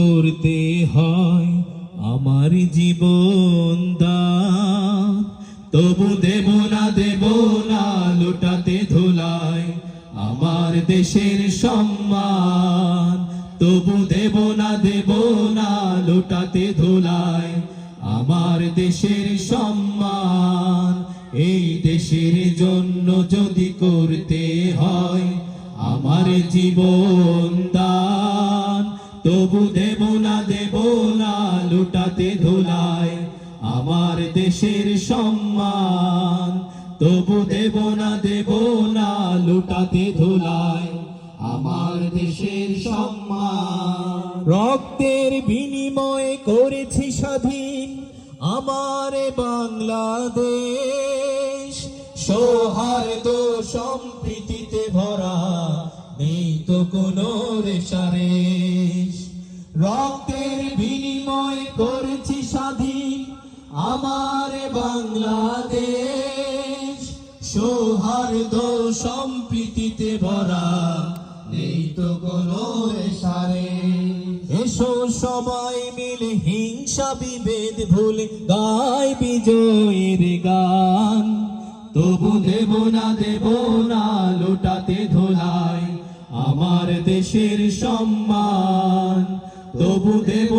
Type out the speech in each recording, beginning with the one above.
করতে হয় আমার জীবন দান, তবু দেব না লুটাতে ধুলায় আমার দেশের সম্মান। তবু দেব না লুটাতে ধুলায় আমার দেশের সম্মান। এই দেশের জন্য যদি করতে হয় আমার জীবন দান, তবু দেব না লুটাতে ধুলায় আমার দেশের সম্মান। তবু দেব না লুটাতে ধুলায় আমার দেশের সম্মান। রক্তের বিনিময়ে করেছি স্বাধীন আমার বাংলাদেশ, সৌহার্দ্য সম্প্রীতিতে ভরা নেই তো কোনো রেশারেশ। রক্তের বিনিময়ে করেছি স্বাধীন আমার বাংলাদেশ, সৌহার্দ্য সম্প্রীতিতে ভরা নেই তো কোনো রেশারেশ। এসো সবাই মিলে হিংসা বিভেদ ভুলে গাই বিজয়ের গান, তবু দেব না লুটাতে ধুলায় আমার দেশের সম্মান। তবু দেব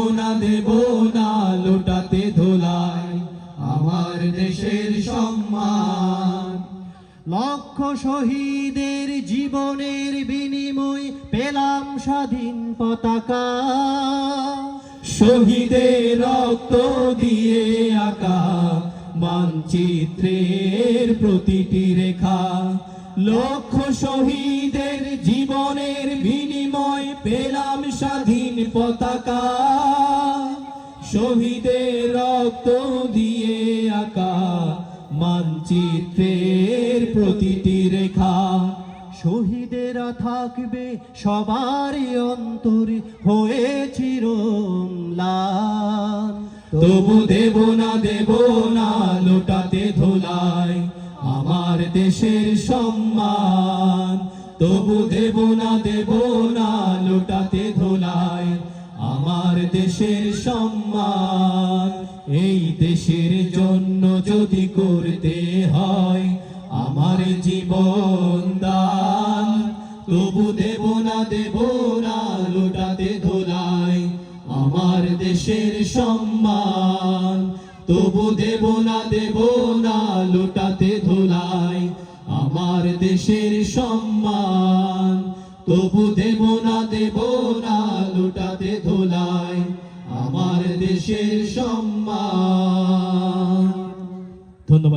না লুটাতে ধুলায় আমার দেশের সম্মান। লক্ষ শহীদের জীবনের বিনিময় পেলাম স্বাধীন পতাকা, শহীদের রক্ত দিয়ে আঁকা মানচিত্রের প্রতিটি রেখা। লক্ষ শহীদের জীবনের বিনিময় পেলাম স্বাধীন পতাকা, শহীদের রক্ত দিয়ে আঁকা মানচিত্রের প্রতিটি রেখা। শহীদেরা থাকবে সবারই অন্তরে হয়ে চিরম্লান। তবু দেব না লুটাতে ধুলায় আমার দেশের সম্মান। তবু দেব না লুটাতে ধুলায় আমার দেশের সম্মান। এই দেশের জন্য যদি করতে হয় আমার জীবন দান, তবু দেব না লুটাতে ধুলায় আমার দেশের সম্মান। তবু দেব না লুটাতে ধুলায় আমার দেশের সম্মান। তবু দেব না লুটাতে ধুলায় আমার দেশের সম্মান। ধন্যবাদ।